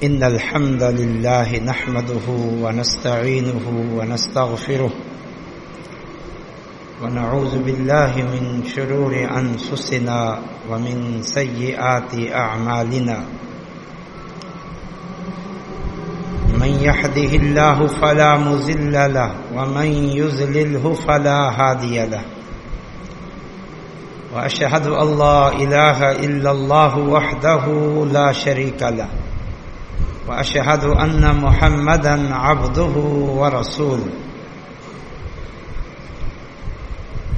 إن الحمد لله نحمده ونستعينه ونستغفره ونعوذ بالله من شرور أنفسنا ومن سيئات أعمالنا من يهده الله فلا مضل له ومن يضلله فلا هادي له وأشهد أن لا إله إلا الله وحده لا شريك له وأشهد أن محمدا عبده ورسوله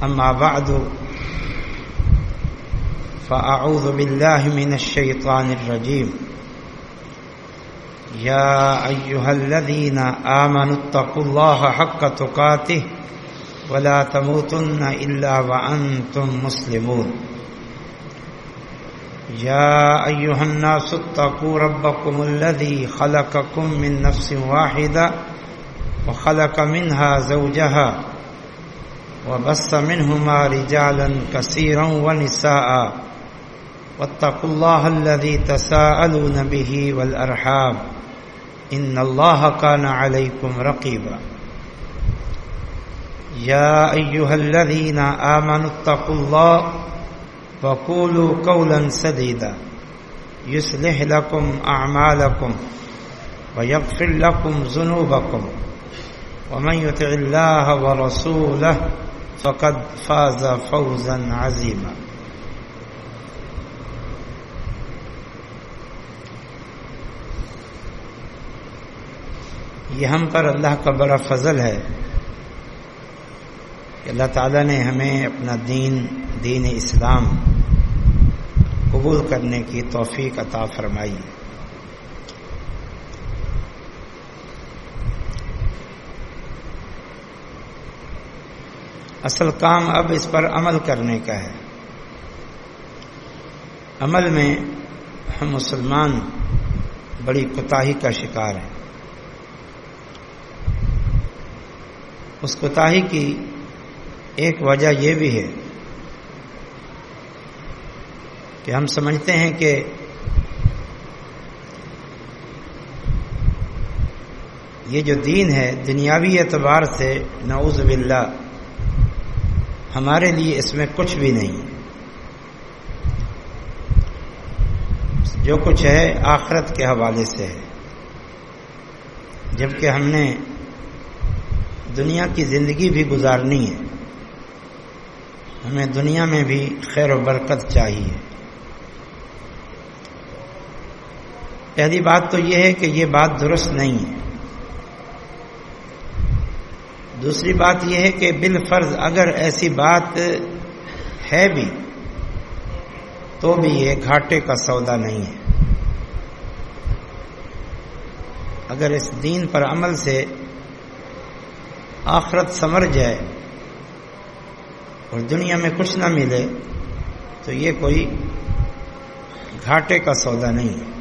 أما بعد فأعوذ بالله من الشيطان الرجيم يا أيها الذين آمنوا اتقوا الله حق تقاته ولا تموتن إلا وأنتم مسلمون يا أيها الناس اتقوا ربكم الذي خلقكم من نفس واحدة وخلق منها زوجها وبث منهما رجالا كثيرا ونساء واتقوا الله الذي تساءلون به والأرحام إن الله كان عليكم رقيبا يا أيها الذين آمنوا اتقوا الله وقولوا قولا سديدا يصلح لكم أعمالكم ويغفر لكم ذنوبكم ومن يطع الله ورسوله فقد فاز فوزا عظيما یہ ہم پر اللہ کا بڑا فضل ہے کہ اللہ تعالیٰ نے ہمیں اپنا دین اسلام قبول کرنے کی توفیق عطا فرمائی. اصل کام اب اس پر عمل کرنے کا ہے. عمل میں ہم مسلمان بڑی کوتاہی کا شکار ہیں. اس کوتاہی کی ایک وجہ یہ بھی ہے کہ ہم سمجھتے ہیں کہ یہ جو دین ہے دنیاوی اعتبار سے نعوذ باللہ ہمارے لیے اس میں کچھ بھی نہیں. جو کچھ ہے آخرت کے حوالے سے ہے. جبکہ ہم نے دنیا کی زندگی بھی گزارنی ہے. ہمیں دنیا میں بھی خیر و برکت چاہیے. پہلی بات تو یہ ہے کہ یہ بات درست نہیں ہے. دوسری بات یہ ہے کہ بالفرض اگر ایسی بات ہے بھی تو بھی یہ گھاٹے کا سودا نہیں ہے. اگر اس دین پر عمل سے آخرت سمر جائے اور دنیا میں کچھ نہ ملے تو یہ کوئی گھاٹے کا سودا نہیں ہے.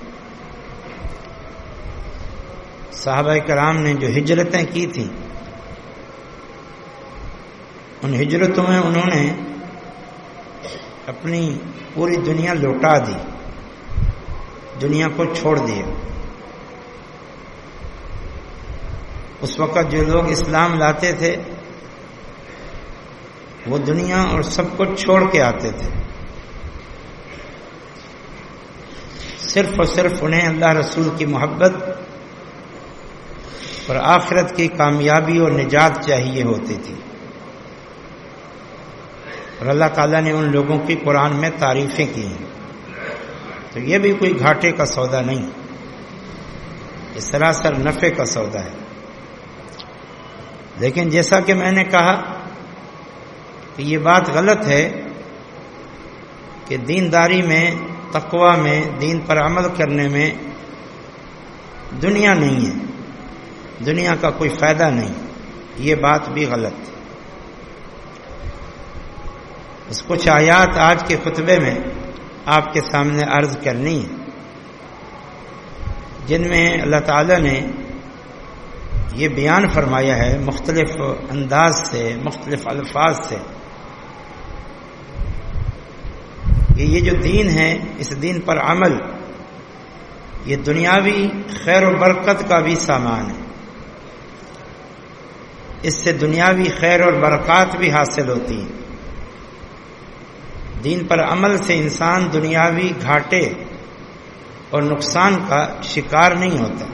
صحابہ کرام نے جو ہجرتیں کی تھیں ان ہجرتوں میں انہوں نے اپنی پوری دنیا لوٹا دی, دنیا کو چھوڑ دیا. اس وقت جو لوگ اسلام لاتے تھے وہ دنیا اور سب کچھ چھوڑ کے آتے تھے. صرف اور صرف انہیں اللہ رسول کی محبت اور آخرت کی کامیابی اور نجات چاہیے ہوتی تھی. اور اللہ تعالیٰ نے ان لوگوں کی قرآن میں تعریفیں کی ہیں. تو یہ بھی کوئی گھاٹے کا سودا نہیں, یہ سراسر نفع کا سودا ہے. لیکن جیسا کہ میں نے کہا کہ یہ بات غلط ہے کہ دینداری میں, تقوی میں, دین پر عمل کرنے میں دنیا نہیں ہے, دنیا کا کوئی فائدہ نہیں. یہ بات بھی غلط ہے. اس کچھ آیات آج کے خطبے میں آپ کے سامنے عرض کرنی ہے جن میں اللہ تعالیٰ نے یہ بیان فرمایا ہے مختلف انداز سے, مختلف الفاظ سے کہ یہ جو دین ہے اس دین پر عمل یہ دنیاوی خیر و برکت کا بھی سامان ہے، اس سے دنیاوی خیر اور برکات بھی حاصل ہوتی ہیں۔ دین پر عمل سے انسان دنیاوی گھاٹے اور نقصان کا شکار نہیں ہوتا۔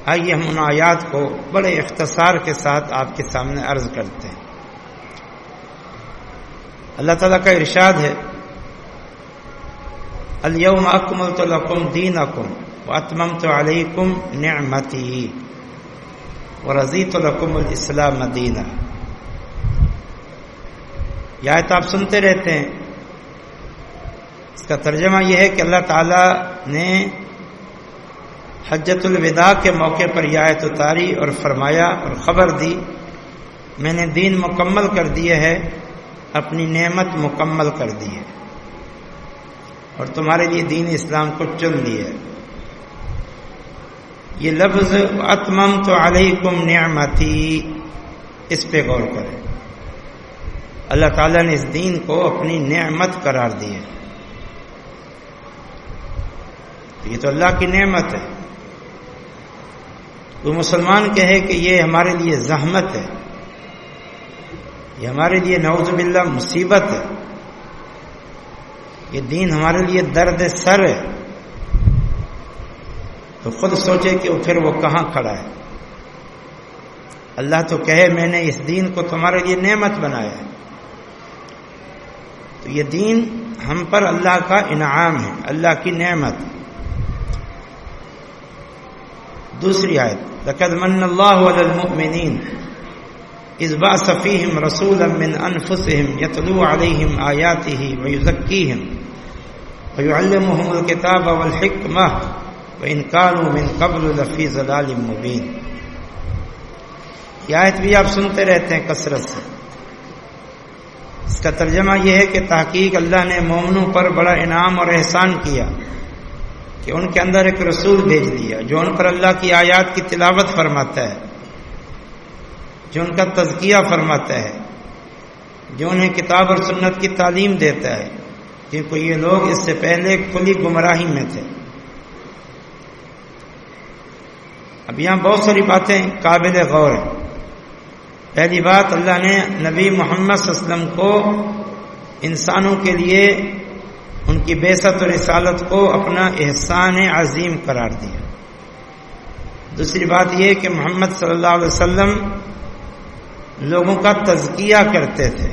آئیے ہم ان آیات کو بڑے اختصار کے ساتھ آپ کے سامنے عرض کرتے ہیں۔ اللہ تعالیٰ کا ارشاد ہے، الیوم اکملت لکم دینکم واتممت علیکم نعمتی ورضیت لکم الاسلام دینا۔ یہ آیت آپ سنتے رہتے ہیں، اس کا ترجمہ یہ ہے کہ اللہ تعالیٰ نے حجۃ الوداع کے موقع پر یہ آیت اتاری اور فرمایا اور خبر دی، میں نے دین مکمل کر دیے ہے، اپنی نعمت مکمل کر دی ہے اور تمہارے لیے دین اسلام کو چن لیا ہے۔ یہ لفظ اتممت علیکم نعمتی، اس پہ غور کریں۔ اللہ تعالیٰ نے اس دین کو اپنی نعمت قرار دی ہے، یہ تو اللہ کی نعمت ہے۔ تو مسلمان کہے کہ یہ ہمارے لیے زحمت ہے، یہ ہمارے لیے نعوذ باللہ مصیبت ہے، یہ دین ہمارے لیے درد سر ہے، تو خود سوچے کہ پھر وہ کہاں کھڑا ہے۔ اللہ تو کہے میں نے اس دین کو تمہارے لیے نعمت بنایا ہے، تو یہ دین ہم پر اللہ کا انعام ہے، اللہ کی نعمت۔ دوسری آیت، لقد من اللہ علی المؤمنین اذ بعث فیہم رسولا من انفسہم یتلو علیہم آیاتہ ویزکیہم ویعلمہم الکتاب والحکمہ وإن كانوا من قبل لفی ضلال مبین۔ یہ آیت بھی آپ سنتے رہتے ہیں کثرت سے۔ اس کا ترجمہ یہ ہے کہ تحقیق اللہ نے مومنوں پر بڑا انعام اور احسان کیا کہ ان کے اندر ایک رسول بھیج دیا جو ان پر اللہ کی آیات کی تلاوت فرماتا ہے، جو ان کا تزکیہ فرماتا ہے، جو انہیں کتاب اور سنت کی تعلیم دیتا ہے، کیونکہ یہ لوگ اس سے پہلے کھلی گمراہی میں تھے۔ اب یہاں بہت ساری باتیں قابل غور ہیں۔ پہلی بات، اللہ نے نبی محمد صلی اللہ علیہ وسلم کو انسانوں کے لیے ان کی بعثت اور رسالت کو اپنا احسان عظیم قرار دیا۔ دوسری بات یہ کہ محمد صلی اللہ علیہ وسلم لوگوں کا تزکیہ کرتے تھے،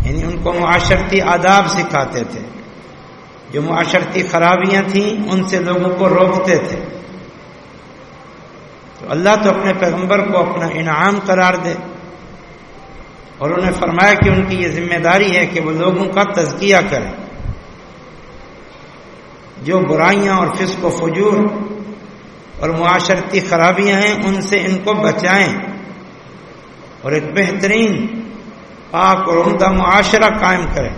یعنی ان کو معاشرتی آداب سکھاتے تھے، جو معاشرتی خرابیاں تھیں ان سے لوگوں کو روکتے تھے۔ تو اللہ تو اپنے پیغمبر کو اپنا انعام قرار دے، اور انہیں فرمایا کہ ان کی یہ ذمہ داری ہے کہ وہ لوگوں کا تزکیہ کریں، جو برائیاں اور فسق و فجور اور معاشرتی خرابیاں ہیں ان سے ان کو بچائیں اور ایک بہترین پاک اور عمدہ معاشرہ قائم کریں۔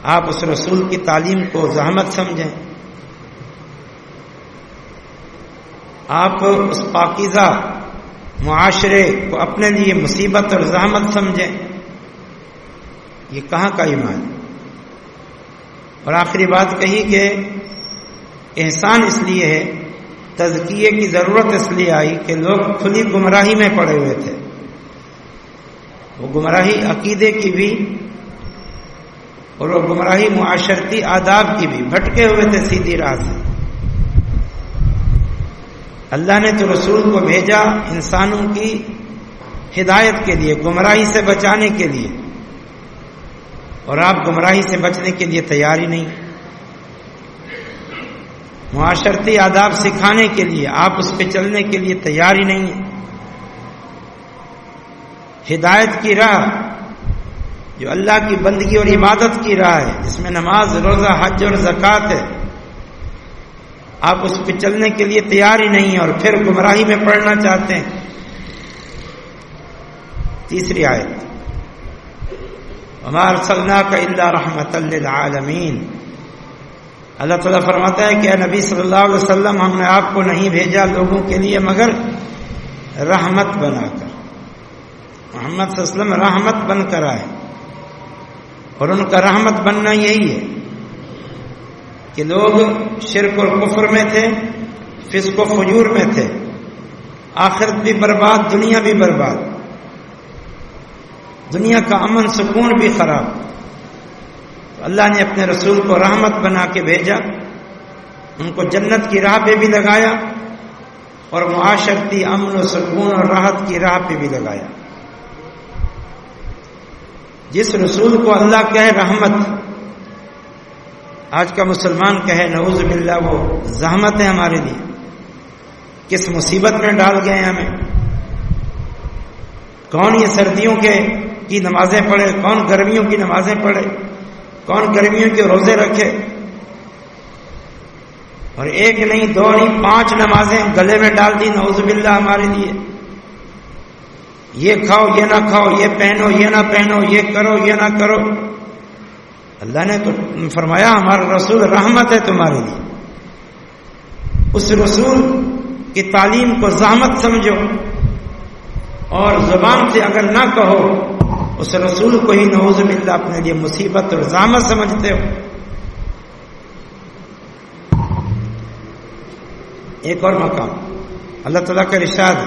آپ اس رسول کی تعلیم کو زحمت سمجھیں، آپ اس پاکیزہ معاشرے کو اپنے لیے مصیبت اور زحمت سمجھیں۔ یہ کہاں کا ایمان؟ اور آخری بات کہی کہ احسان اس لیے ہے، تزکیے کی ضرورت اس لیے آئی کہ لوگ کھلی گمراہی میں پڑے ہوئے تھے، وہ گمراہی عقیدے کی بھی اور وہ گمراہی معاشرتی آداب کی بھی، بھٹکے ہوئے تھے سیدھی راہ سے۔ اللہ نے تو رسول کو بھیجا انسانوں کی ہدایت کے لیے، گمراہی سے بچانے کے لیے، اور آپ گمراہی سے بچنے کے لیے تیار ہی نہیں، معاشرتی آداب سکھانے کے لیے آپ اس پہ چلنے کے لیے تیار ہی نہیں ہیں۔ ہدایت کی راہ جو اللہ کی بندگی اور عبادت کی راہ ہے، جس میں نماز، روزہ، حج اور زکوٰۃ ہے، آپ اس پہ چلنے کے لیے تیار ہی نہیں ہیں اور پھر گمراہی میں پڑنا چاہتے ہیں۔ تیسری آیت، وَمَا أَرْسَلْنَاكَ إِلَّا رَحْمَةً لِلْعَالَمِينَ۔ اللہ تعالیٰ فرماتا ہے کہ اے نبی صلی اللہ علیہ وسلم، ہم نے آپ کو نہیں بھیجا لوگوں کے لیے مگر رحمت بنا کر۔ محمد صلی اللہ علیہ وسلم رحمت بن کر آئے، اور ان کا رحمت بننا یہی ہے کہ لوگ شرک اور کفر میں تھے، فسق و فجور میں تھے، آخرت بھی برباد، دنیا بھی برباد، دنیا کا امن سکون بھی خراب۔ اللہ نے اپنے رسول کو رحمت بنا کے بھیجا، ان کو جنت کی راہ پہ بھی لگایا اور معاشرتی امن و سکون اور راحت کی راہ پہ بھی لگایا۔ جس رسول کو اللہ کہے رحمت، آج کا مسلمان کہے نعوذ باللہ وہ زحمت ہے ہمارے لیے، کس مصیبت میں ڈال گئے ہمیں۔ کون یہ سردیوں کی نمازیں پڑھے، کون گرمیوں کی نمازیں پڑھے، کون گرمیوں کے روزے رکھے، اور ایک نہیں دو نہیں 5 نمازیں گلے میں ڈال دی نعوذ باللہ ہمارے لیے۔ یہ کھاؤ یہ نہ کھاؤ، یہ پہنو یہ نہ پہنو، یہ کرو یہ نہ کرو۔ اللہ نے تو فرمایا ہمارا رسول رحمت ہے تمہارے لیے۔ اس رسول کی تعلیم کو زحمت سمجھو، اور زبان سے اگر نہ کہو اس رسول کو ہی نعوذ باللہ اپنے لیے مصیبت اور زحمت سمجھتے ہو۔ ایک اور مقام اللہ تعالیٰ کا ارشاد،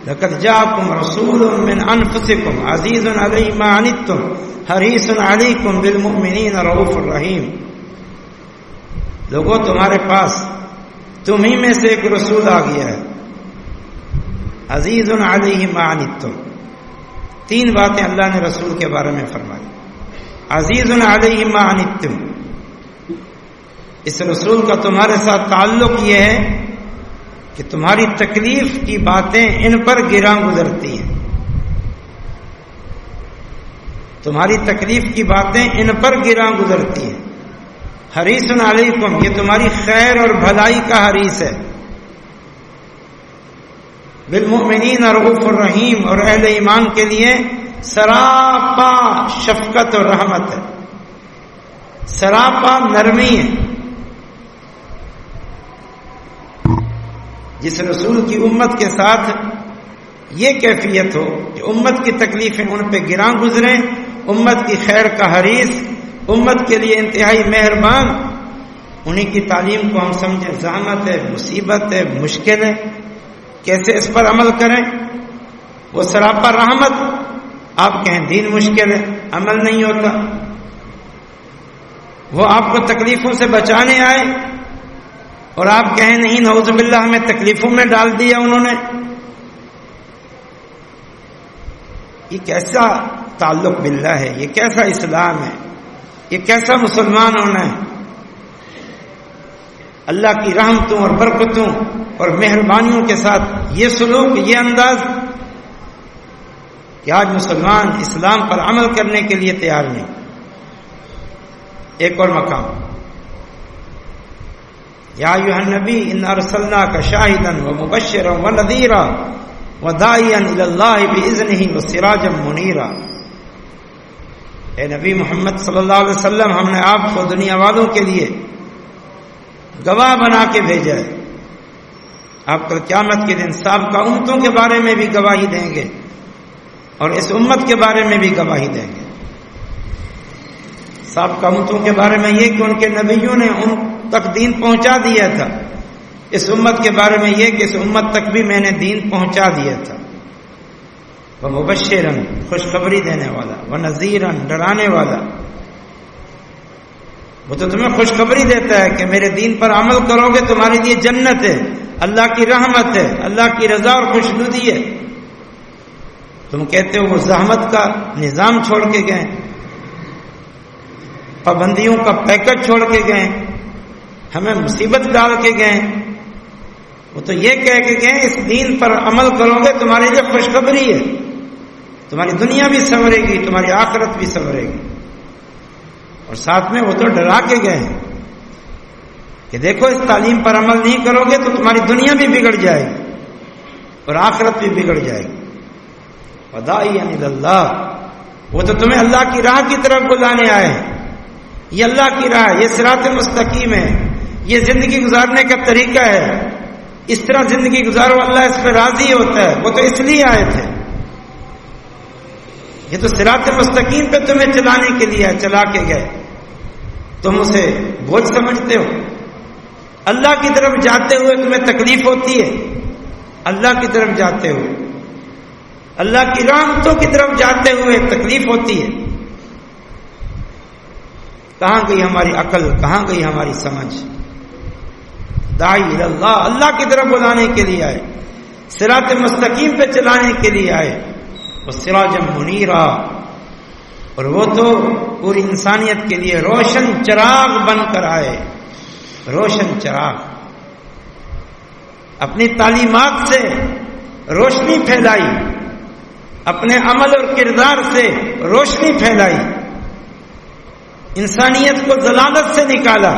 لقد جاءکم رسول من انفسکم عزیز علیہ ما عنتم حریص علیکم بالمؤمنین رؤوف الرحیم۔ لوگوں تمہارے پاس تمہیں میں سے ایک رسول آ گیا ہے، عزیز علیہ ما عنتم۔ 3 باتیں اللہ نے رسول کے بارے میں فرمائی۔ عزیز علیہ ما عنتم، اس رسول کا تمہارے ساتھ تعلق یہ ہے کہ تمہاری تکلیف کی باتیں ان پر گراں گزرتی ہیں، تمہاری تکلیف کی باتیں ان پر گراں گزرتی ہیں۔ حریص علیکم، یہ تمہاری خیر اور بھلائی کا حریص ہے۔ بالمؤمنین رؤوف الرحیم، اور اہل ایمان کے لیے سراپا شفقت اور رحمت ہے، سراپا نرمی ہے۔ جس رسول کی امت کے ساتھ یہ کیفیت ہو کہ امت کی تکلیفیں ان پہ گراں گزریں، امت کی خیر کا حریص، امت کے لیے انتہائی مہربان، انہی کی تعلیم کو ہم سمجھیں زحمت ہے، مصیبت ہے، مشکل ہے، کیسے اس پر عمل کریں۔ وہ سراپا رحمت، آپ کہیں دین مشکل ہے، عمل نہیں ہوتا، وہ آپ کو تکلیفوں سے بچانے آئے اور آپ کہیں نہیں نعوذ باللہ ہمیں تکلیفوں میں ڈال دیا انہوں نے۔ یہ کیسا تعلق باللہ ہے، یہ کیسا اسلام ہے، یہ کیسا مسلمان ہونا ہے۔ اللہ کی رحمتوں اور برکتوں اور مہربانیوں کے ساتھ یہ سلوک، یہ انداز کہ آج مسلمان اسلام پر عمل کرنے کے لیے تیار نہیں۔ ایک اور مقام، یا ایھا النبی انا ارسلناک شاہدا ومبشرا ونذیرا وداعیا الی اللہ باذنہ وسراجا منیرا۔ اے نبی محمد صلی اللہ علیہ وسلم، ہم نے آپ کو دنیا والوں کے لیے گواہ بنا کے بھیجا ہے۔ آپ کل قیامت کے دن سابقہ امتوں کے بارے میں بھی گواہی دیں گے اور اس امت کے بارے میں بھی گواہی دیں گے۔ سابقہ امتوں کے بارے میں یہ کہ ان کے نبیوں نے ان تک دین پہنچا دیا تھا، اس امت کے بارے میں یہ کہ اس امت تک بھی میں نے دین پہنچا دیا تھا۔ ومبشرا، خوشخبری دینے والا، ونذیرا، ڈرانے والا۔ وہ تو تمہیں خوشخبری دیتا ہے کہ میرے دین پر عمل کرو گے تمہارے لیے جنت ہے، اللہ کی رحمت ہے، اللہ کی رضا اور خوشنودی ہے۔ تم کہتے ہو وہ زحمت کا نظام چھوڑ کے گئے، پابندیوں کا پیکٹ چھوڑ کے گئے، ہمیں مصیبت ڈال کے گئے۔ وہ تو یہ کہہ کے گئے اس دین پر عمل کرو گے تمہارے لیے خوشخبری ہے، تمہاری دنیا بھی سنورے گی، تمہاری آخرت بھی سنورے گی۔ اور ساتھ میں وہ تو ڈرا کے گئے ہیں کہ دیکھو اس تعلیم پر عمل نہیں کرو گے تو تمہاری دنیا بھی بگڑ جائے گی اور آخرت بھی بگڑ جائے گی۔ وداعیا الی اللہ، وہ تو تمہیں اللہ کی راہ کی طرف بلانے آئے ہیں۔ یہ اللہ کی راہ ہے، یہ صراط مستقیم ہے، یہ زندگی گزارنے کا طریقہ ہے، اس طرح زندگی گزارو، اللہ اس پہ راضی ہوتا ہے۔ وہ تو اس لیے آئے تھے یہ تو صراط مستقیم پہ تمہیں چلانے کے لیے چلا کے گئے، تم اسے بوجھ سمجھتے ہو؟ اللہ کی طرف جاتے ہوئے تمہیں تکلیف ہوتی ہے؟ اللہ کی طرف جاتے ہوئے، اللہ کی رحمتوں کی طرف جاتے ہوئے تکلیف ہوتی ہے؟ کہاں گئی ہماری عقل، کہاں گئی ہماری سمجھ؟ داعی اللہ، اللہ کی طرف بلانے کے لیے آئے، صراط مستقیم پہ چلانے کے لیے آئے، وہ سراج منیرا، اور وہ تو پوری انسانیت کے لیے روشن چراغ بن کر آئے، روشن چراغ، اپنی تعلیمات سے روشنی پھیلائی، اپنے عمل اور کردار سے روشنی پھیلائی، انسانیت کو ضلالت سے نکالا،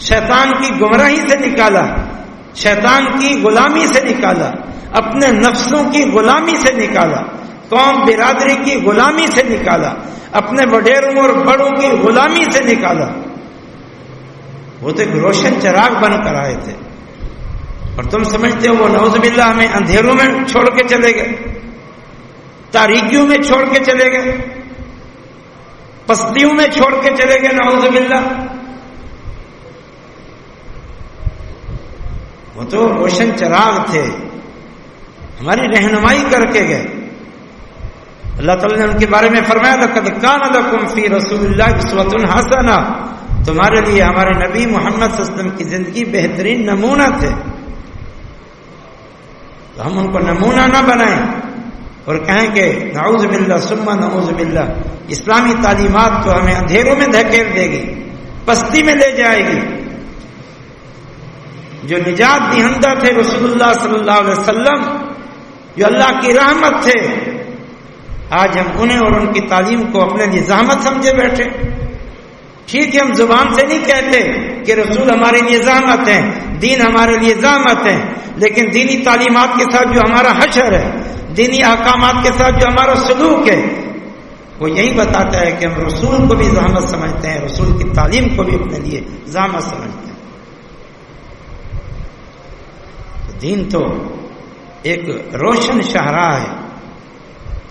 شیطان کی گمراہی سے نکالا، شیطان کی غلامی سے نکالا، اپنے نفسوں کی غلامی سے نکالا، قوم برادری کی غلامی سے نکالا، اپنے وڈیروں اور بڑوں کی غلامی سے نکالا۔ وہ تو ایک روشن چراغ بن کر آئے تھے، اور تم سمجھتے ہو وہ نعوذ باللہ ہمیں اندھیروں میں چھوڑ کے چلے گئے، تاریکیوں میں چھوڑ کے چلے گئے، پستیوں میں چھوڑ کے چلے گئے، نعوذ باللہ؟ وہ تو روشن چراغ تھے، ہماری رہنمائی کر کے گئے۔ اللہ تعالیٰ نے ان کے بارے میں فرمایا لقد کان لکم فی رسول اللہ اسوۃ حسنہ، تمہارے لیے ہمارے نبی محمد صلی اللہ علیہ وسلم کی زندگی بہترین نمونہ تھے، تو ہم ان کو نمونہ نہ بنائیں اور کہیں کہ نعوذ باللہ ثم نعوذ باللہ اسلامی تعلیمات تو ہمیں اندھیروں میں دھکیل دے گی، پستی میں لے جائے گی۔ جو نجات دہندہ تھے رسول اللہ صلی اللہ علیہ وسلم، جو اللہ کی رحمت تھے، آج ہم انہیں اور ان کی تعلیم کو اپنے لیے زحمت سمجھے بیٹھے۔ ٹھیک ہے، ہم زبان سے نہیں کہتے کہ رسول ہمارے لیے زحمت ہیں، دین ہمارے لیے زحمت ہیں، لیکن دینی تعلیمات کے ساتھ جو ہمارا حشر ہے، دینی احکامات کے ساتھ جو ہمارا سلوک ہے، وہ یہی بتاتا ہے کہ ہم رسول کو بھی زحمت سمجھتے ہیں، رسول کی تعلیم کو بھی اپنے لیے زحمت سمجھتے ہیں۔ دین تو ایک روشن شاہراہ ہے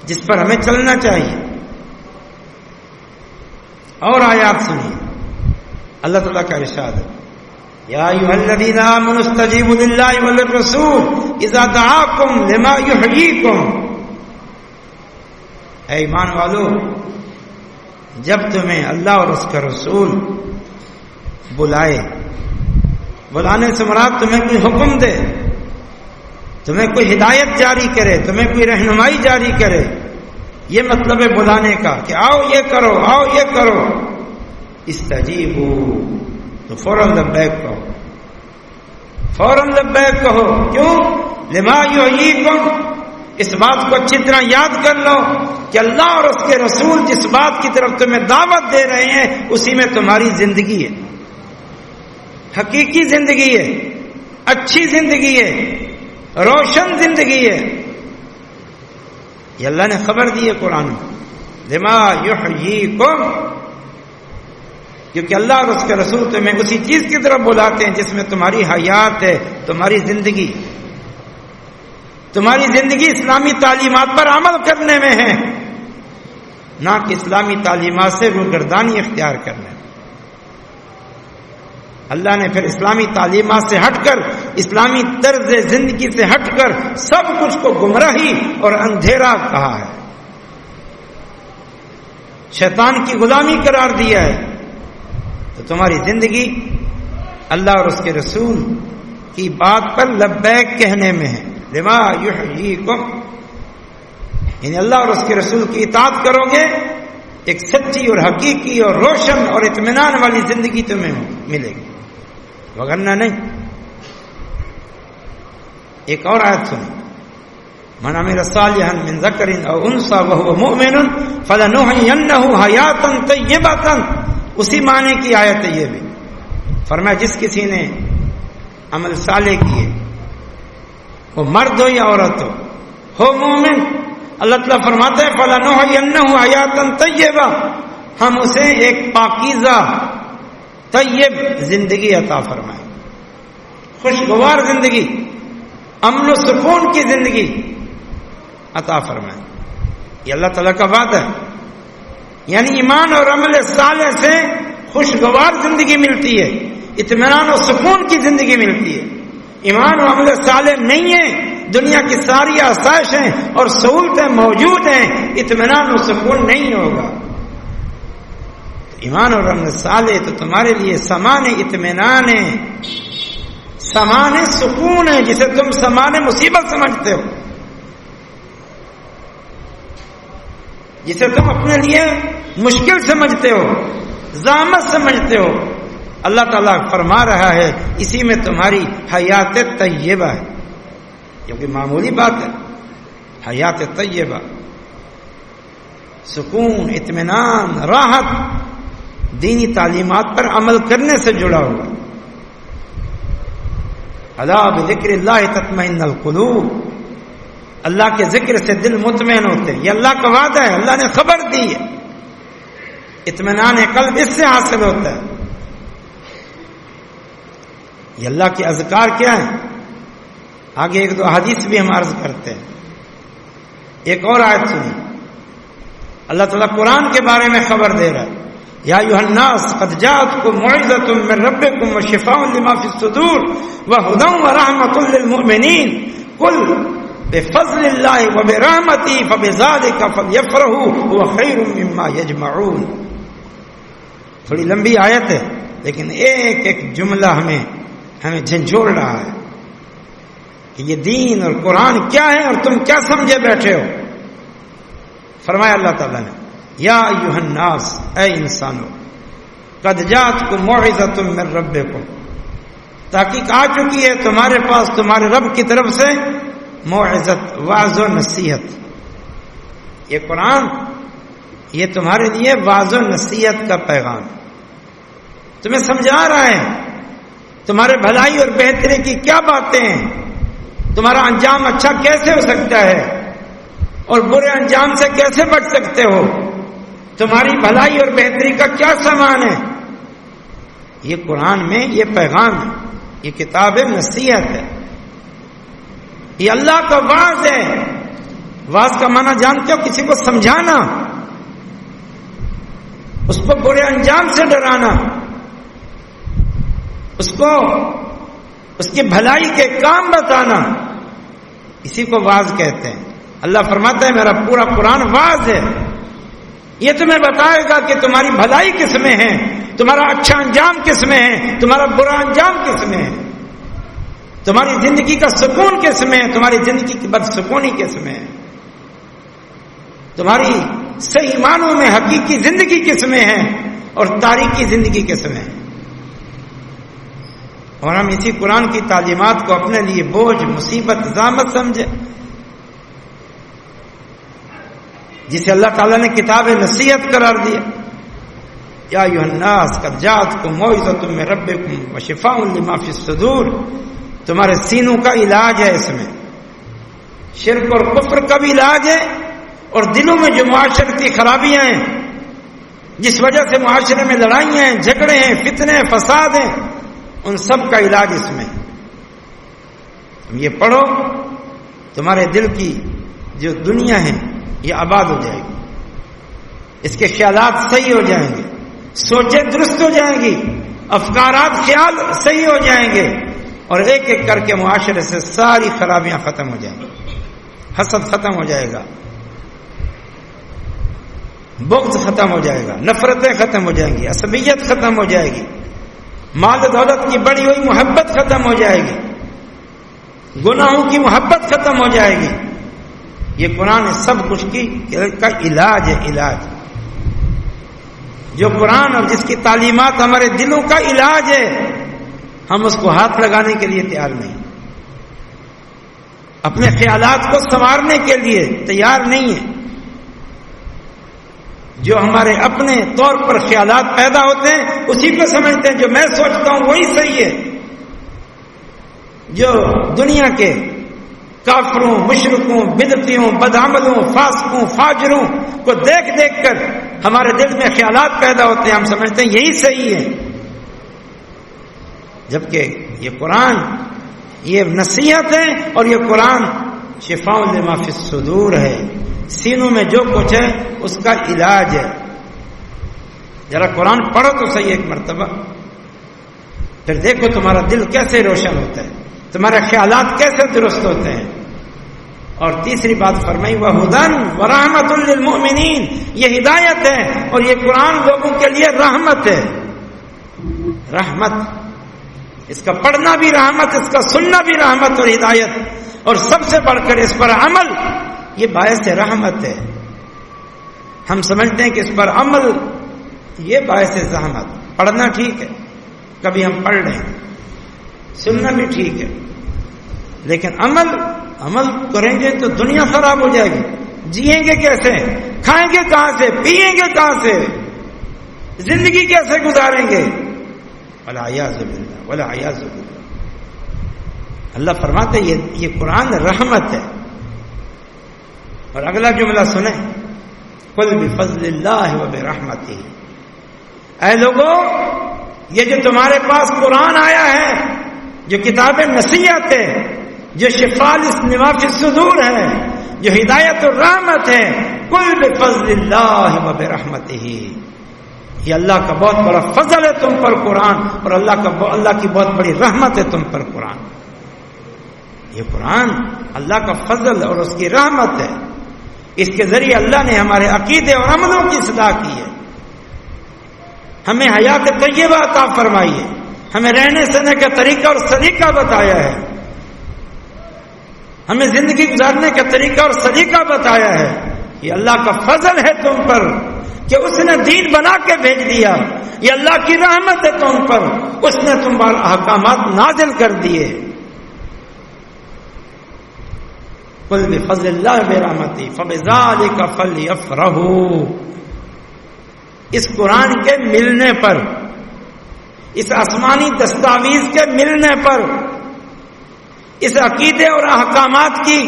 جس پر ہمیں چلنا چاہیے۔ اور آیات سنیے، اللہ تعالیٰ کا ارشاد ہے یا ایھا الذین آمنوا استجیبوا للہ وللرسول اذا دعاکم لما یحییکم، اے ایمان والو، جب تمہیں اللہ اور اس کا رسول بلائے، بلانے سے مراد تمہیں کوئی حکم دے، تمہیں کوئی ہدایت جاری کرے، تمہیں کوئی رہنمائی جاری کرے، یہ مطلب ہے بلانے کا کہ آؤ یہ کرو، آؤ یہ کرو، استجیبوا، تو فوراً لبیک کہو، فوراً لبیک کہو۔ کیوں؟ لما یحییکم، اس بات کو اچھی طرح یاد کر لو کہ اللہ اور اس کے رسول جس بات کی طرف تمہیں دعوت دے رہے ہیں اسی میں تمہاری زندگی ہے، حقیقی زندگی ہے، اچھی زندگی ہے، روشن زندگی ہے۔ یہ اللہ نے خبر دی ہے قرآن میں، لما یحییکم، کیونکہ اللہ اور اس کے رسول تمہیں اسی چیز کی طرف بلاتے ہیں جس میں تمہاری حیات ہے، تمہاری زندگی، تمہاری زندگی اسلامی تعلیمات پر عمل کرنے میں ہے، نہ کہ اسلامی تعلیمات سے روگردانی اختیار کرنے میں۔ اللہ نے پھر اسلامی تعلیمات سے ہٹ کر، اسلامی طرز زندگی سے ہٹ کر سب کچھ کو گمراہی اور اندھیرا کہا ہے، شیطان کی غلامی قرار دیا ہے۔ تو تمہاری زندگی اللہ اور اس کے رسول کی بات پر لبیک کہنے میں ہے، لما یحییکم، یعنی اللہ اور اس کے رسول کی اطاعت کرو گے، ایک سچی اور حقیقی اور روشن اور اطمینان والی زندگی تمہیں ملے گی، وگرنہ نہیں۔ ایک اور آیت سنیں، من عمل صالحا من ذکر او انثى وهو مؤمن فلنحيينه حیاتا طیبۃ، اسی معنی کی آیت ہے یہ بھی۔ فرمایا جس کسی نے عمل صالح کیے، وہ مرد ہو یا عورت ہو مومن، اللہ تعالیٰ فرماتا ہے فَلَنُحْيِيَنَّهُ حَيَاةً طَيِّبَةً، ہم اسے ایک پاکیزہ طیب زندگی عطا فرمائیں، خوشگوار زندگی، امن و سکون کی زندگی عطا فرمائیں۔ یہ اللہ تعالیٰ کا وعدہ ہے. یعنی ایمان اور عمل صالح سے خوشگوار زندگی ملتی ہے، اطمینان و سکون کی زندگی ملتی ہے. ایمان و عمل صالح نہیں ہے، دنیا کی ساری آسائشیں اور سہولتیں موجود ہیں، اطمینان و سکون نہیں ہوگا. ایمان اور عمل صالح تو تمہارے لیے سامان اطمینان ہے، سامان سکون ہے، جسے تم سامان مصیبت سمجھتے ہو، جسے تم اپنے لیے مشکل سمجھتے ہو، زحمت سمجھتے ہو. اللہ تعالیٰ فرما رہا ہے اسی میں تمہاری حیات طیبہ ہے، کیونکہ معمولی بات ہے. حیات طیبہ، سکون، اطمینان، راحت دینی تعلیمات پر عمل کرنے سے جڑا ہوا. الا بذکر اللہ تطمئن القلوب، اللہ کے ذکر سے دل مطمئن ہوتے ہیں. یہ اللہ کا وعدہ ہے، اللہ نے خبر دی ہے. اطمینان قلب اس سے حاصل ہوتا ہے. یہ اللہ کے اذکار کیا ہیں؟ آگے ایک دو حدیث بھی ہم عرض کرتے ہیں. ایک اور آیت سنی، اللہ تعالیٰ قرآن کے بارے میں خبر دے رہا ہے. یا ایھا الناس قد جاءتکم موعظۃ من ربکم وشفاء لما فی الصدور وہدی ورحمۃ للمؤمنین قل بفضل اللہ وبرحمتہ فبذلک فلیفرحوا هو خیر مما یجمعون. تھوڑی لمبی آیت ہے لیکن ایک ایک جملہ ہمیں جھنجھوڑ رہا ہے کہ یہ دین اور قرآن کیا ہے اور تم کیا سمجھے بیٹھے ہو. فرمایا اللہ تعالیٰ نے یا ایھا الناس، اے انسانو، قد جاءتکم موعظۃ من ربکم، تحقیق آ چکی ہے تمہارے پاس تمہارے رب کی طرف سے موعظت، واعظ و نصیحت. یہ قرآن یہ تمہارے لیے واعظ و نصیحت کا پیغام، تمہیں سمجھا رہا ہے تمہارے بھلائی اور بہتری کی کیا باتیں ہیں، تمہارا انجام اچھا کیسے ہو سکتا ہے اور برے انجام سے کیسے بچ سکتے ہو، تمہاری بھلائی اور بہتری کا کیا سامان ہے. یہ قرآن میں یہ پیغام ہے، یہ کتاب نصیحت ہے، یہ اللہ کا واعظ ہے. واعظ کا معنی جانتے ہو؟ کسی کو سمجھانا، اس کو برے انجام سے ڈرانا، اس کو اس کی بھلائی کے کام بتانا، اسی کو واعظ کہتے ہیں. اللہ فرماتا ہے میرا پورا قرآن واعظ ہے، یہ تمہیں بتائے گا کہ تمہاری بھلائی کس میں ہے، تمہارا اچھا انجام کس میں ہے، تمہارا برا انجام کس میں ہے، تمہاری زندگی کا سکون کس میں ہے، تمہاری زندگی کی بدسکونی کس میں ہے، تمہاری صحیح معنوں میں حقیقی زندگی کس میں ہے اور تاریخی زندگی کس میں ہے. اور ہم اسی قرآن کی تعلیمات کو اپنے لیے بوجھ، مصیبت، زحمت سمجھے، جسے اللہ تعالیٰ نے کتاب نصیحت قرار دیا. یا ایھا الناس قد جاءتکم موعظۃ من ربکم وشفاء لما فی الصدور، تمہارے سینوں کا علاج ہے. اس میں شرک اور کفر کا بھی علاج ہے، اور دلوں میں جو معاشرتی خرابیاں ہیں، جس وجہ سے معاشرے میں لڑائیاں ہیں، جھگڑے ہیں، فتنے ہیں، فساد ہیں، ان سب کا علاج اس میں. تم یہ پڑھو، تمہارے دل کی جو دنیا ہے یہ آباد ہو جائے گی، اس کے خیالات صحیح ہو جائیں گے، سوچیں درست ہو جائیں گی، افکارات خیال صحیح ہو جائیں گے، اور ایک ایک کر کے معاشرے سے ساری خرابیاں ختم ہو جائیں گی. حسد ختم ہو جائے گا، بغض ختم ہو جائے گا، نفرتیں ختم ہو جائیں گی، عصبیت ختم ہو جائے گی، مال دولت کی بڑی ہوئی محبت ختم ہو جائے گی، گناہوں کی محبت ختم ہو جائے گی. یہ قرآن سب کچھ کا علاج ہے. علاج جو قرآن اور جس کی تعلیمات ہمارے دلوں کا علاج ہے، ہم اس کو ہاتھ لگانے کے لیے تیار نہیں، اپنے خیالات کو سنوارنے کے لیے تیار نہیں ہے. جو ہمارے اپنے طور پر خیالات پیدا ہوتے ہیں اسی کو سمجھتے ہیں، جو میں سوچتا ہوں وہی صحیح ہے. جو دنیا کے کافروں، مشرکوں، بدعتیوں، بدعملوں، فاسقوں، فاجروں کو دیکھ دیکھ کر ہمارے دل میں خیالات پیدا ہوتے ہیں، ہم سمجھتے ہیں یہی صحیح ہے. جبکہ یہ قرآن یہ نصیحت ہے، اور یہ قرآن شفاء لما فی الصدور ہے، سینوں میں جو کچھ ہے اس کا علاج ہے. ذرا قرآن پڑھو تو صحیح ایک مرتبہ، پھر دیکھو تمہارا دل کیسے روشن ہوتا ہے، تمہارے خیالات کیسے درست ہوتے ہیں. اور تیسری بات فرمائی وَهُدًى وَرَحْمَةٌ لِّلْمُؤْمِنِينَ، یہ ہدایت ہے اور یہ قرآن لوگوں کے لیے رحمت ہے. رحمت، اس کا پڑھنا بھی رحمت، اس کا سننا بھی رحمت اور ہدایت، اور سب سے بڑھ کر اس پر عمل یہ باعث رحمت ہے. ہم سمجھتے ہیں کہ اس پر عمل یہ باعث زحمت. پڑھنا ٹھیک ہے، کبھی ہم پڑھ لیں، سننا بھی ٹھیک ہے، لیکن عمل کریں گے تو دنیا خراب ہو جائے گی. جیئیں گے کیسے، کھائیں گے کہاں سے، پیئیں گے کہاں سے، زندگی کیسے گزاریں گے. والعیاذ باللہ والعیاذ باللہ. اللہ فرماتے یہ قرآن رحمت ہے. اور اگلا جملہ سنیں، قل بفضل اللہ وبرحمتہ. اے لوگو، یہ جو تمہارے پاس قرآن آیا ہے، جو کتاب نصیحت ہے، جو شفاء لما فی الصدور ہے، جو ہدایت اور رحمت ہے، قل بفضل اللہ وبرحمتہ. یہ اللہ کا بہت بڑا فضل ہے تم پر قرآن، اور اللہ کی بہت بڑی رحمت ہے تم پر قرآن. یہ قرآن اللہ کا فضل اور اس کی رحمت ہے. اس کے ذریعے اللہ نے ہمارے عقیدے اور عملوں کی اصلاح کی ہے، ہمیں حیات طیبہ عطا فرمائی ہے، ہمیں رہنے سہنے کا طریقہ اور سلیقہ بتایا ہے، ہمیں زندگی گزارنے کا طریقہ اور سلیقہ بتایا ہے. یہ اللہ کا فضل ہے تم پر کہ اس نے دین بنا کے بھیج دیا. یہ اللہ کی رحمت ہے تم پر، اس نے تم پر احکامات نازل کر دیے. قل بفضل اللہ برحمتہ فبذلک فلیفرحوا. اس قرآن کے ملنے پر، اس آسمانی دستاویز کے ملنے پر، اس عقیدے اور احکامات کی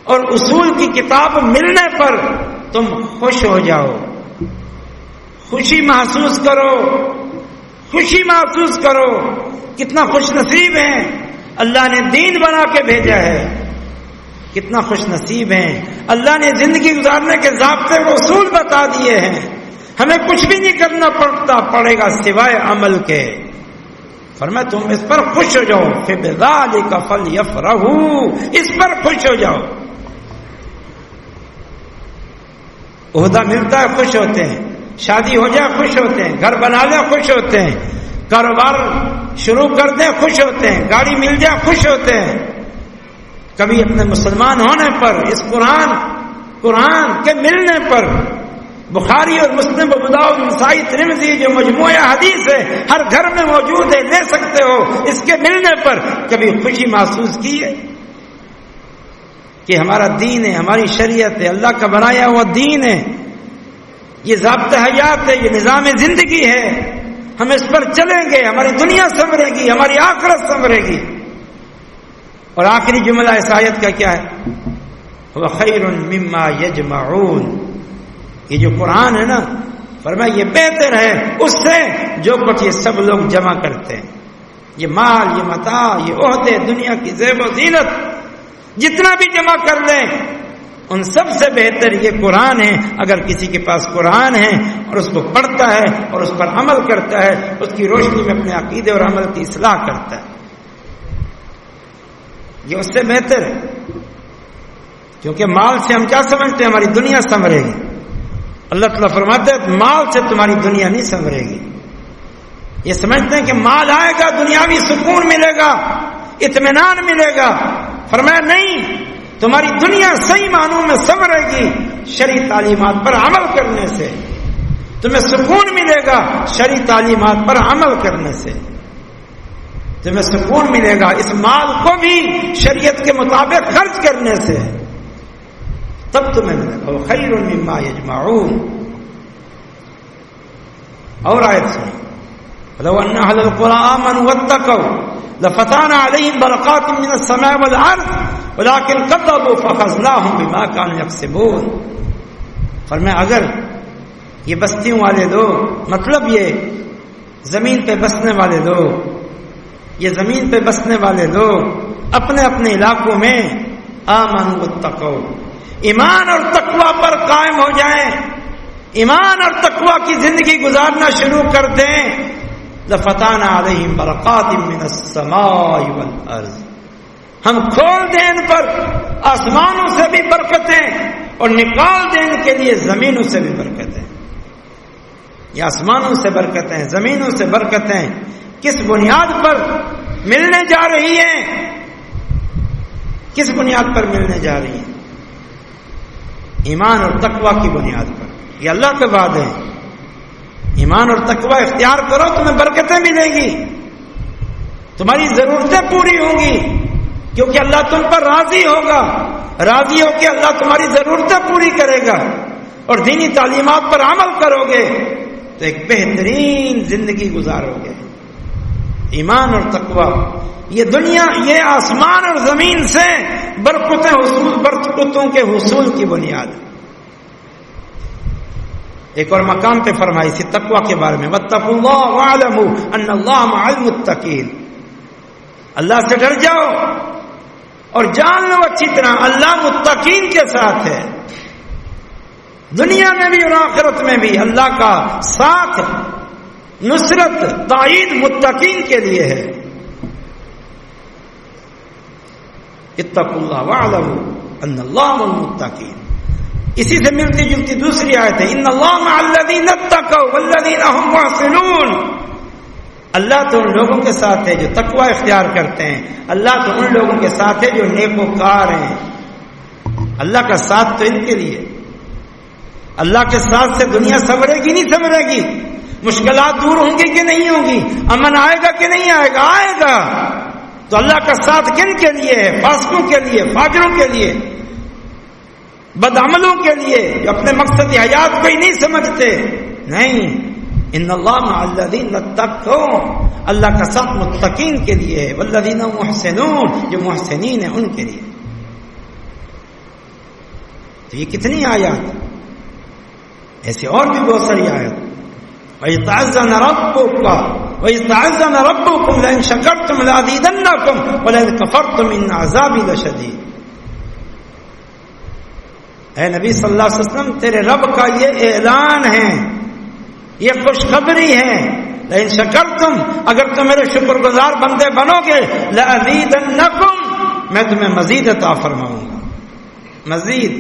اور اصول کی کتاب ملنے پر تم خوش ہو جاؤ، خوشی محسوس کرو، خوشی محسوس کرو. کتنا خوش نصیب ہیں، اللہ نے دین بنا کے بھیجا ہے. کتنا خوش نصیب ہیں، اللہ نے زندگی گزارنے کے ضابطے و اصول بتا دیے ہیں. ہمیں کچھ بھی نہیں کرنا پڑے گا سوائے عمل کے. فرمایا تم اس پر خوش ہو جاؤ. فبذلک فلیفرحوا، اس پر خوش ہو جاؤ. عہدہ ملتا ہے خوش ہوتے ہیں، شادی ہو جائے خوش ہوتے ہیں، گھر بنا لیں خوش ہوتے ہیں، کاروبار شروع کر دیں خوش ہوتے ہیں، گاڑی مل جائے خوش ہوتے ہیں. کبھی اپنے مسلمان ہونے پر، اس قرآن کے ملنے پر، بخاری اور مسلم ابو داؤد نسائی ترمذی جو مجموعہ حدیث ہے ہر گھر میں موجود ہے، لے سکتے ہو. اس کے ملنے پر کبھی خوشی محسوس کی ہے کہ ہمارا دین ہے، ہماری شریعت ہے، اللہ کا بنایا ہوا دین ہے، یہ ضابطہ حیات ہے، یہ نظام زندگی ہے، ہم اس پر چلیں گے، ہماری دنیا سنورے گی، ہماری آخرت سنورے گی. اور آخری جملہ اس آیت کا کیا ہے؟ وَخَيْرٌ مِّمَّا يَجْمَعُونَ. یہ جو قرآن ہے نا، فرمایا یہ بہتر ہے اس سے جو کچھ یہ سب لوگ جمع کرتے ہیں. یہ مال، یہ متاع، یہ عہدے، دنیا کی زیب و زینت، جتنا بھی جمع کر لیں ان سب سے بہتر یہ قرآن ہے. اگر کسی کے پاس قرآن ہے اور اس کو پڑھتا ہے اور اس پر عمل کرتا ہے، اس کی روشنی میں اپنے عقیدے اور عمل کی اصلاح کرتا ہے، یہ اس سے بہتر ہے. کیونکہ مال سے ہم کیا سمجھتے ہیں؟ ہماری دنیا سنورے گی. اللہ تعالیٰ فرماتے ہیں مال سے تمہاری دنیا نہیں سنورے گی. یہ سمجھتے ہیں کہ مال آئے گا دنیاوی سکون ملے گا، اطمینان ملے گا. فرمایا نہیں، تمہاری دنیا صحیح معنوں میں سنورے گی شرعی تعلیمات پر عمل کرنے سے. تمہیں سکون ملے گا شرعی تعلیمات پر عمل کرنے سے. تمہیں سکون ملے گا اس مال کو بھی شریعت کے مطابق خرچ کرنے سے، تب تمہیں ملے گا. خیر مما یجمعون. اور آیت سنیں، لو ان اهل القرى آمنوا واتقوا لفتحنا عليهم بركات من السماء والارض ولكن كذبوا فاخذناهم بما كانوا يكسبون. فرمایا اگر یہ بستیوں والے لوگ، مطلب یہ زمین پہ بسنے والے لوگ، یہ زمین پہ بسنے والے لوگ اپنے اپنے علاقوں میں آمنوا واتقوا، ایمان اور تقوی پر قائم ہو جائیں، ایمان اور تقوی کی زندگی گزارنا شروع کر دیں، لفتحنا علیہم برکات من السماء والارض، ہم کھول دیں ان پر آسمانوں سے بھی برکتیں اور نکال دیں ان کے لیے زمینوں سے بھی برکتیں۔ یہ آسمانوں سے برکتیں، زمینوں سے برکتیں کس بنیاد پر ملنے جا رہی ہیں؟ کس بنیاد پر ملنے جا رہی ہیں؟ ایمان اور تقوی کی بنیاد پر۔ یہ اللہ کے وعدے ہیں، ایمان اور تقوی اختیار کرو تمہیں برکتیں ملیں گی، تمہاری ضرورتیں پوری ہوں گی، کیونکہ اللہ تم پر راضی ہوگا، راضی ہو کے اللہ تمہاری ضرورتیں پوری کرے گا، اور دینی تعلیمات پر عمل کرو گے تو ایک بہترین زندگی گزارو گے۔ ایمان اور تقوی یہ دنیا، یہ آسمان اور زمین سے برکتوں کے حصول کی بنیاد ہے۔ ایک اور مقام پہ فرمائی اسی تقوی کے بارے میں، واتقوا اللہ واعلموا ان اللہ مع المتقین، اللہ سے ڈر جاؤ اور جان لو اچھی طرح اللہ متقین کے ساتھ ہے، دنیا میں بھی اور آخرت میں بھی اللہ کا ساتھ، نصرت، تائید متقین کے لیے ہے۔ اتقوا اللہ واعلموا ان اللہ مع المتقین۔ اسی سے ملتی جلتی دوسری آیت ہے، ان اللہ مع الذین اتقوا والذین هم محسنون، اللہ تو ان لوگوں کے ساتھ ہے جو تقوی اختیار کرتے ہیں، اللہ تو ان لوگوں کے ساتھ ہے جو نیکوکار ہیں۔ اللہ کا ساتھ تو ان کے لیے، اللہ کے ساتھ سے دنیا سنورے گی نہیں سنورے گی، مشکلات دور ہوں گی کہ نہیں ہوں گی، امن آئے گا کہ نہیں آئے گا، آئے گا۔ تو اللہ کا ساتھ کن کے لیے ہے؟ فاسقوں کے لیے، فاجروں کے لیے، بدعملوں کے لیے جو اپنے مقصد حیات کو ہی نہیں سمجھتے۔ نہیں، ان اللہ مع الذین اتقوا، اللہ کا ساتھ متقین کے لیے ہے، والذین محسنون، جو محسنین ہیں ان کے لیے۔ تو یہ کتنی آیات، ایسے اور بھی بہت ساری آیات۔ وَإِذْ تَعَذَّنَ رَبُّكُمْ لَئِن شَكَرْتُمْ لَأَزِيدَنَّكُمْ وَلَئِن كَفَرْتُمْ إِنَّ عَذَابِي لَشَدِيدٌ۔ اے نبی صلی اللہ علیہ وسلم، تیرے رب کا یہ اعلان ہے، یہ خوشخبری ہے، لئن شکرتم، اگر تم میرے شکر گزار بندے بنو گے، لأزیدنکم، میں تمہیں مزید عطا فرماؤں گا۔ مزید،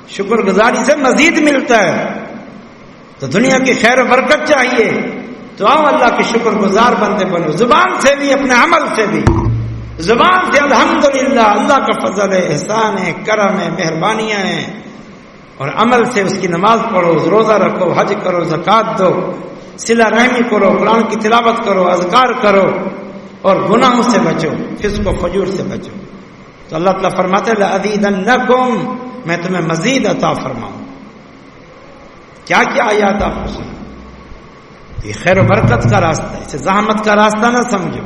شکر گزاری سے مزید ملتا ہے۔ تو دنیا کی خیر و برکت چاہیے تو آؤ اللہ کے شکر گزار بندے بنو، زبان سے بھی، اپنے عمل سے بھی۔ زبان سے الحمدللہ، اللہ کا فضل ہے، احسان ہے، کرم ہے، مہربانیاں ہیں، اور عمل سے اس کی نماز پڑھو، روزہ رکھو، حج کرو، زکوٰۃ دو، صلہ رحمی کرو، قرآن کی تلاوت کرو، اذکار کرو، اور گناہوں سے بچو، فسق و فجور سے بچو۔ تو اللہ تعالیٰ فرماتے ہیں لأزیدنکم، میں تمہیں مزید عطا فرماؤں۔ کیا کیا آیات آپ کو سنو، یہ خیر و برکت کا راستہ ہے، اسے زحمت کا راستہ نہ سمجھو۔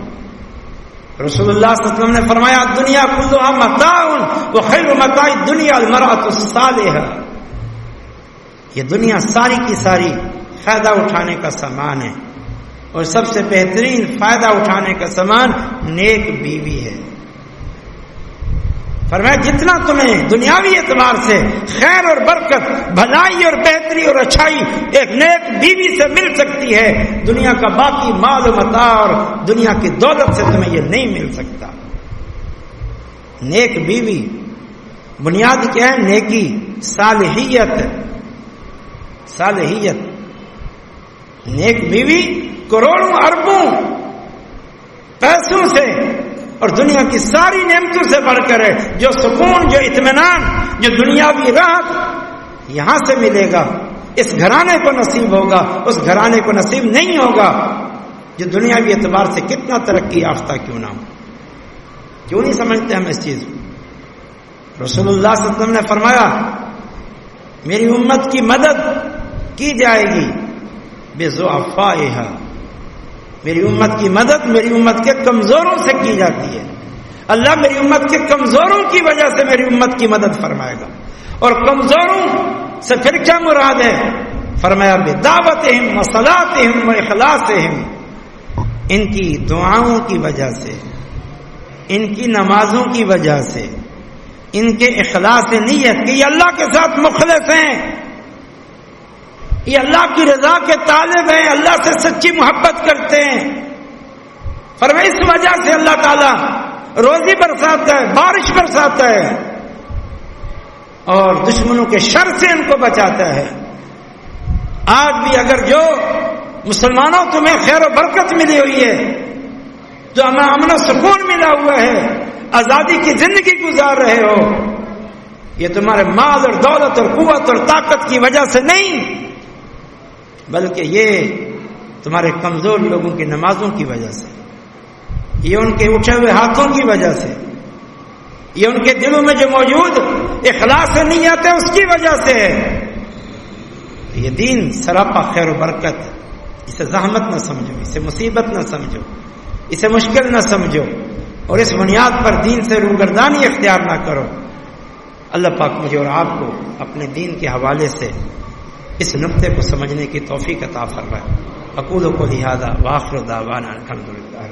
رسول اللہ صلی اللہ علیہ وسلم نے فرمایا دنیا کلھا متاع وخیر متاع الدنیا المرأۃ الصالحہ، یہ دنیا ساری کی ساری فائدہ اٹھانے کا سامان ہے، اور سب سے بہترین فائدہ اٹھانے کا سامان نیک بیوی ہے۔ فرمایا جتنا تمہیں دنیاوی اعتبار سے خیر اور برکت، بھلائی اور بہتری اور اچھائی ایک نیک بیوی سے مل سکتی ہے، دنیا کا باقی مال و متاع اور دنیا کی دولت سے تمہیں یہ نہیں مل سکتا۔ نیک بیوی بنیاد کیا ہے؟ نیکی، صالحیت، صالحیت۔ نیک بیوی کروڑوں اربوں پیسوں سے اور دنیا کی ساری نعمتوں سے بڑھ کر ہے، جو سکون، جو اطمینان، جو دنیاوی راحت یہاں سے ملے گا، اس گھرانے کو نصیب ہوگا، اس گھرانے کو نصیب نہیں ہوگا جو دنیاوی اعتبار سے کتنا ترقی یافتہ کیوں نہ ہو۔ کیوں نہیں سمجھتے ہم اس چیز کو؟ رسول اللہ صلی اللہ علیہ وسلم نے فرمایا میری امت کی مدد کی جائے گی بضعفائها، میری امت کی مدد میری امت کے کمزوروں سے کی جاتی ہے۔ اللہ میری امت کے کمزوروں کی وجہ سے میری امت کی مدد فرمائے گا، اور کمزوروں سے پھر کیا مراد ہے؟ فرمایا بدعوتہم وصلاتہم واخلاصہم، ان کی دعاؤں کی وجہ سے، ان کی نمازوں کی وجہ سے، ان کے اخلاص نیت کہ یہ اللہ کے ساتھ مخلص ہیں، یہ اللہ کی رضا کے طالب ہیں، اللہ سے سچی محبت کرتے ہیں، فرمایا اس وجہ سے اللہ تعالیٰ روزی برساتا ہے، بارش برساتا ہے اور دشمنوں کے شر سے ان کو بچاتا ہے۔ آج بھی اگر جو مسلمانوں تمہیں خیر و برکت ملی ہوئی ہے، جو ہمیں امن و سکون ملا ہوا ہے، آزادی کی زندگی گزار رہے ہو، یہ تمہارے مال اور دولت اور قوت اور طاقت کی وجہ سے نہیں، بلکہ یہ تمہارے کمزور لوگوں کی نمازوں کی وجہ سے، یہ ان کے اٹھے ہوئے ہاتھوں کی وجہ سے، یہ ان کے دلوں میں جو موجود اخلاص نیت ہے اس کی وجہ سے ہے۔ یہ دین سراپا خیر و برکت، اسے زحمت نہ سمجھو، اسے مصیبت نہ سمجھو، اسے مشکل نہ سمجھو، اور اس بنیاد پر دین سے روگردانی اختیار نہ کرو۔ اللہ پاک مجھے اور آپ کو اپنے دین کے حوالے سے اس نقطے کو سمجھنے کی توفیق عطا فرمائے۔ اقول قولی ھذا وآخر دعوانا الحمدللہ۔